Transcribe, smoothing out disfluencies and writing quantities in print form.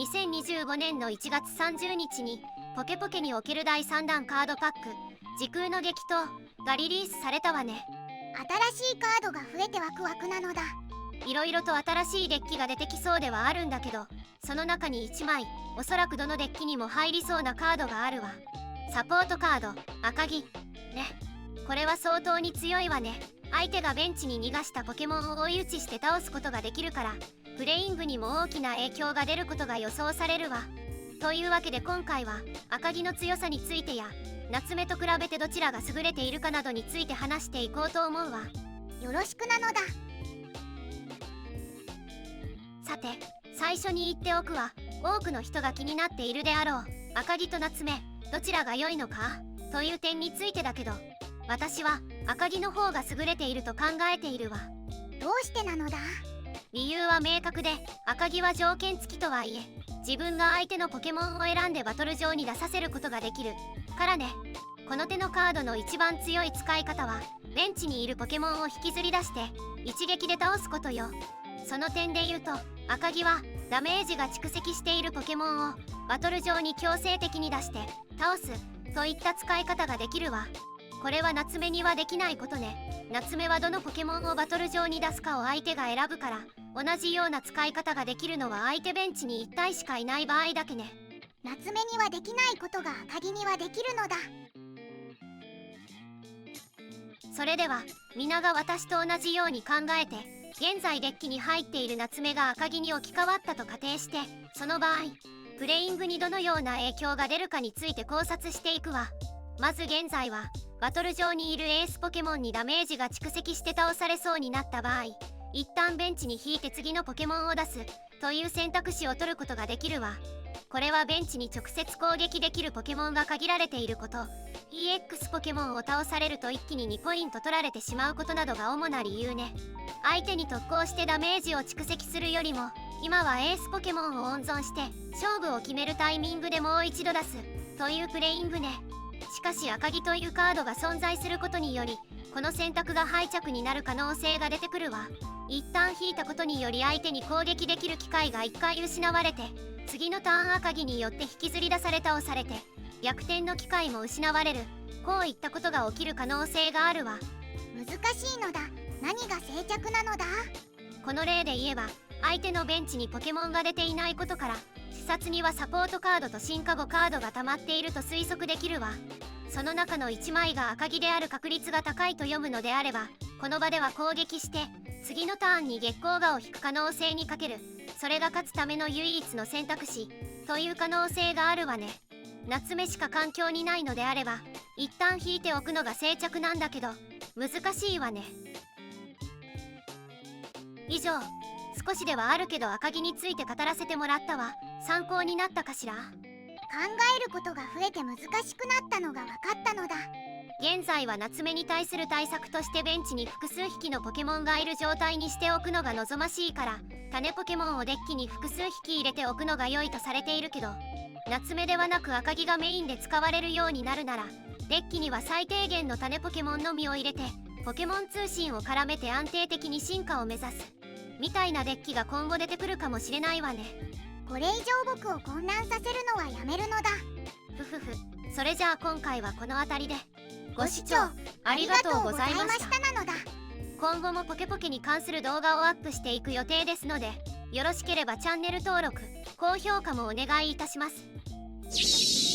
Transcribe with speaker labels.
Speaker 1: 2025年の1月30日にポケポケにおける第3弾カードパック時空の激闘がリリースされたわね。
Speaker 2: 新しいカードが増えてワクワクなのだ。
Speaker 1: いろいろと新しいデッキが出てきそうではあるんだけど、その中に1枚おそらくどのデッキにも入りそうなカードがあるわ。サポートカード赤城ね。これは相当に強いわね。相手がベンチに逃がしたポケモンを追い打ちして倒すことができるから、プレイングにも大きな影響が出ることが予想されるわ。というわけで今回は赤城の強さについてや夏目と比べてどちらが優れているかなどについて話していこうと思うわ。
Speaker 2: よろしくなのだ。
Speaker 1: さて最初に言っておくわ。多くの人が気になっているであろう赤城と夏目どちらが良いのかという点についてだけど、私は赤城の方が優れていると考えているわ。
Speaker 2: どうしてなのだ。
Speaker 1: 理由は明確で、赤城は条件付きとはいえ自分が相手のポケモンを選んでバトル上に出させることができるからね。この手のカードの一番強い使い方はベンチにいるポケモンを引きずり出して一撃で倒すことよ。その点で言うと赤城はダメージが蓄積しているポケモンをバトル上に強制的に出して倒すといった使い方ができるわ。これは夏目にはできないことね。夏目はどのポケモンをバトル上に出すかを相手が選ぶから、同じような使い方ができるのは相手ベンチに1体しかいない場合だけね。
Speaker 2: 夏目にはできないことが赤城にはできるのだ。
Speaker 1: それでは皆が私と同じように考えて、現在デッキに入っている夏目が赤城に置き換わったと仮定して、その場合プレイングにどのような影響が出るかについて考察していくわ。まず現在はバトル上にいるエースポケモンにダメージが蓄積して倒されそうになった場合、一旦ベンチに引いて次のポケモンを出すという選択肢を取ることができるわ。これはベンチに直接攻撃できるポケモンが限られていること、 EX ポケモンを倒されると一気に2ポイント取られてしまうことなどが主な理由ね。相手に特攻してダメージを蓄積するよりも、今はエースポケモンを温存して勝負を決めるタイミングでもう一度出すというプレイングね。しかし赤城というカードが存在することにより、この選択が敗着になる可能性が出てくるわ。一旦引いたことにより相手に攻撃できる機会が1回失われて、次のターン赤城によって引きずり出され倒されて逆転の機会も失われる、こういったことが起きる可能性があるわ。
Speaker 2: 難しいのだ。何が静着なのだ。
Speaker 1: この例で言えば相手のベンチにポケモンが出ていないことから、視察にはサポートカードと進化後カードが溜まっていると推測できるわ。その中の1枚が赤城である確率が高いと読むのであれば、この場では攻撃して次のターンに月光画を引く可能性にかける、それが勝つための唯一の選択肢という可能性があるわね。夏目しか環境にないのであれば一旦引いておくのが静着なんだけど難しいわね。以上、少しではあるけど赤城について語らせてもらったわ。参考になったかしら。
Speaker 2: 考えることが増えて難しくなったのが分かったのだ。
Speaker 1: 現在は夏目に対する対策としてベンチに複数匹のポケモンがいる状態にしておくのが望ましいから、種ポケモンをデッキに複数匹入れておくのが良いとされているけど、夏目ではなく赤城がメインで使われるようになるなら、デッキには最低限の種ポケモンのみを入れてポケモン通信を絡めて安定的に進化を目指すみたいなデッキが今後出てくるかもしれないわね。
Speaker 2: これ以上僕を混乱させるのはやめるのだ。
Speaker 1: ふふふ。それじゃあ今回はこの辺りで。ご視聴ありがとうございました。
Speaker 2: なのだ。
Speaker 1: 今後もポケポケに関する動画をアップしていく予定ですので、よろしければチャンネル登録、高評価もお願いいたします。